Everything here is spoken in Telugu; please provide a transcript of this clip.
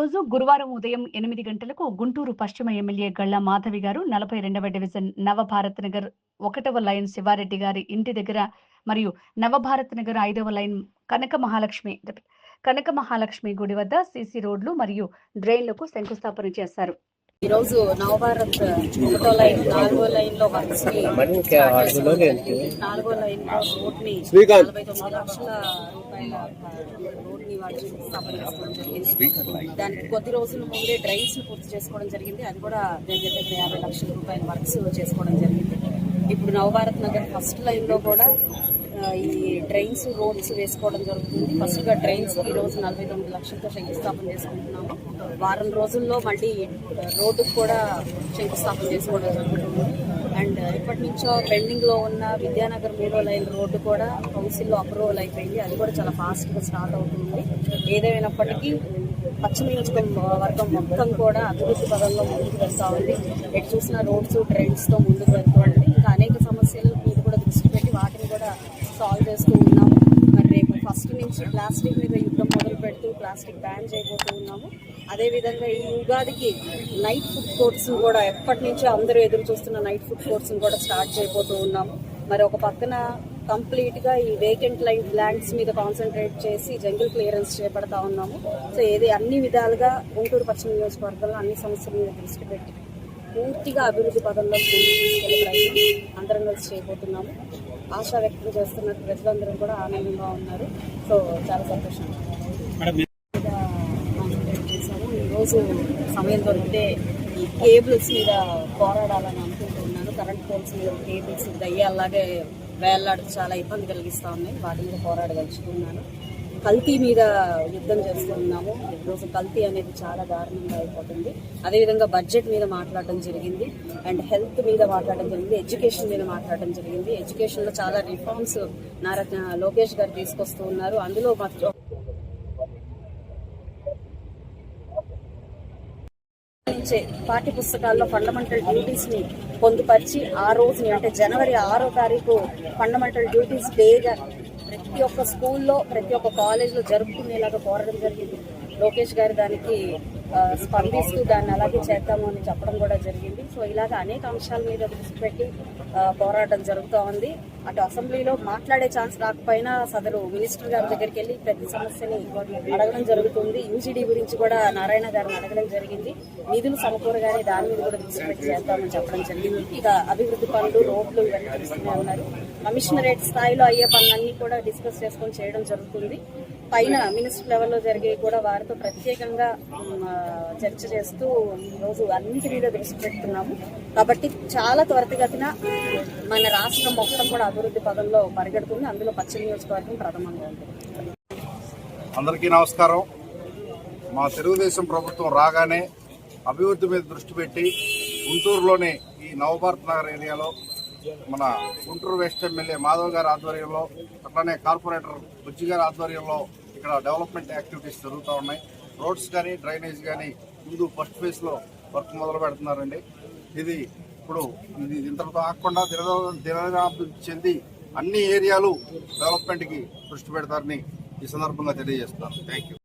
రోజు గురువారం ఉదయం 8 గంటలకు గుంటూరు పశ్చిమ ఎమ్మెల్యే గళ్ళ మాధవి గారు 42వ డివిజన్ నవభారత్ నగర్ 1వ లైన్ శివారెడ్డి గారి ఇంటి దగ్గర మరియు నవభారత్ నగర్ 5వ లైన్ కనక మహాలక్ష్మి గుడి వద్ద సీసీ రోడ్లు మరియు డ్రైన్లకు శంకుస్థాపన చేశారు. ఈ రోజు నవభారత్ 1వ లైన్ 4వ లైన్ లో వర్క్స్ ని 4వ లైన్ లో రోడ్ ని 49 లక్షల రూపాయల రోడ్ ని వాళ్ళు స్థాపన చేసుకోవడం జరిగింది. దానికి కొద్ది రోజుల ముందే డ్రైన్స్ ని పూర్తి చేసుకోవడం జరిగింది. అది కూడా దగ్గర 50 లక్షల రూపాయల వర్క్స్ చేసుకోవడం జరిగింది. ఇప్పుడు నవభారత్ నగర్ ఫస్ట్ లైన్ లో కూడా ఈ డ్రైన్స్ రోడ్స్ వేసుకోవడం జరుగుతుంది. ఫస్ట్ గా డ్రైన్స్ ఈ రోజు 49 లక్షలతో శంకుస్థాపన చేసుకుంటున్నాము. వారం రోజుల్లో మళ్ళీ రోడ్డుకు కూడా శంకుస్థాపన చేసుకోవడం జరుగుతుంది. అండ్ ఇప్పటి నుంచో పెండింగ్ లో ఉన్న విద్యానగర్ 3వ లైన్ రోడ్డు కూడా కౌన్సిల్లో అప్రూవల్ అయిపోయింది. అది కూడా చాలా ఫాస్ట్ గా స్టార్ట్ అవుతుంది. ఏదేమైనప్పటికీ పశ్చిమ నియోజకవర్గం మొత్తం కూడా అభివృద్ధి పదంలో ముందుకు వెళ్తా ఉంది. ఎటు చూసిన రోడ్స్ డ్రైన్స్ తో ముందుకు వెళ్తూ ఉంది. ఇంకా అనేక సమస్యల మీద కూడా దృష్టి పెట్టి వాటిని కూడా సాల్వ్ చేస్తూ ఉన్నాము. మరి రేపు ఫస్ట్ నుంచి ప్లాస్టిక్ మీద యుద్ధం మొదలు పెడుతూ ప్లాస్టిక్ బ్యాన్ చేయబోతూ ఉన్నాము. అదేవిధంగా ఈ ఉగాదికి నైట్ ఫుడ్ కోర్ట్స్ కూడా ఎప్పటి నుంచో అందరూ ఎదురు చూస్తున్న నైట్ ఫుడ్ కోర్ట్స్ కూడా స్టార్ట్ చేయబోతూ ఉన్నాము. మరి ఒక పక్కన కంప్లీట్ గా ఈ వేకెంట్ ల్యాండ్స్ మీద కాన్సన్ట్రేట్ చేసి జంగిల్ క్లియరెన్స్ చేపడతా ఉన్నాము. సో అన్ని విధాలుగా గుంటూరు పశ్చిమ నియోజకవర్గంలో అన్ని సమస్యల మీద దృష్టి పెట్టి పూర్తిగా అభివృద్ధి పదంలో తీసుకెళ్లే ప్రయత్నం అందరం కలిసి చేయబోతున్నాము. ఆశా వ్యక్తం చేస్తున్న ప్రజలందరూ కూడా ఆనందంగా ఉన్నారు. సో చాలా సంతోషంగా కాన్సన్ట్రేట్ చేశాము. ఈరోజు సమయం దొరికితే ఈ కేబుల్స్ మీద పోరాడాలని అనుకుంటున్నాను. కరెంట్ పోల్స్ మీద కేబుల్స్ దయ్యాలాగే వేళ్లాడుతూ చాలా ఇబ్బంది కలిగిస్తూ ఉన్నాయి. వాటి మీద పోరాడదలుచుకున్నాను. కల్తీ మీద యుద్ధం చేస్తున్నాము. ఈరోజు కల్తీ అనేది చాలా దారుణంగా అయిపోతుంది. అదేవిధంగా బడ్జెట్ మీద మాట్లాడడం జరిగింది. అండ్ హెల్త్ మీద మాట్లాడడం జరిగింది. ఎడ్యుకేషన్ మీద మాట్లాడడం జరిగింది. ఎడ్యుకేషన్ లో చాలా రిఫార్మ్స్ లోకేష్ గారు తీసుకొస్తూ ఉన్నారు. అందులో మాత్రం పాఠ్య పుస్తకాల్లో ఫండమెంటల్ డ్యూటీస్ ని పొందుపరిచి ఆ రోజుని అంటే జనవరి 6వ తారీఖు ఫండమెంటల్ డ్యూటీస్ డేగా ప్రతి ఒక్క స్కూల్లో ప్రతి ఒక్క కాలేజ్లో జరుపుకునేలాగా కోరడం జరిగింది. లోకేష్ గారు దానికి స్పందిస్తూ దాన్ని అలాగే చేద్దాము అని చెప్పడం కూడా జరిగింది. సో ఇలాగ అనేక అంశాల మీద దృష్టి పెట్టి పోరాటం జరుగుతూ ఉంది. అటు అసెంబ్లీలో మాట్లాడే ఛాన్స్ రాకపోయినా సదరు మినిస్టర్ గారి దగ్గరికి వెళ్ళి ప్రతి సమస్యని అడగడం జరుగుతుంది. యూజీడీ గురించి కూడా నారాయణ గారిని అడగడం జరిగింది. నిధులు సమకూరగానే దాని మీద కూడా దృష్టి పెట్టి చేద్దామని చెప్పడం జరిగింది. ఇక అభివృద్ధి పనులు రోడ్లు ఇవన్నీ చూస్తూనే ఉన్నారు. కమిషనరేట్ స్థాయిలో అయ్యే పనులన్నీ కూడా డిస్కస్ చేసుకొని చేయడం జరుగుతుంది. పైన మినిస్టర్ లెవెల్లో జరిగే కూడా వారితో ప్రత్యేకంగా చర్చ చేస్తూ ఈరోజు అన్నింటి మీద దృష్టి పెడుతున్నాము. కాబట్టి చాలా త్వరితగతిన మన రాష్ట్రం మొత్తం కూడా అభివృద్ధి పదంలో పరిగెడుతుంది. అందులో పశ్చిమ నియోజకవర్గం ప్రథమంగా ఉంటుంది. అందరికీ నమస్కారం. మా తెలుగుదేశం ప్రభుత్వం రాగానే అభివృద్ధి మీద దృష్టి పెట్టి గుంటూరులోని ఈ నవభారత్ నగర్ ఏరియాలో మన గుంటూరు వెస్ట్ ఎమ్మెల్యే మాధవ్ గారి ఆధ్వర్యంలో అట్లానే కార్పొరేటర్ బుజ్జి గారి ఆధ్వర్యంలో ఇక్కడ డెవలప్మెంట్ యాక్టివిటీస్ జరుగుతూ ఉన్నాయి. రోడ్స్ కానీ డ్రైనేజ్ కానీ ముందు ఫస్ట్ ఫేజ్లో వర్క్ మొదలు పెడుతున్నారండి. ఇది ఇంతటితో ఆగకుండా దినదినాభివృద్ధి చెంది అన్ని ఏరియాలు డెవలప్మెంట్కి దృష్టి పెడతారని ఈ సందర్భంగా తెలియజేస్తున్నాను. Thank you.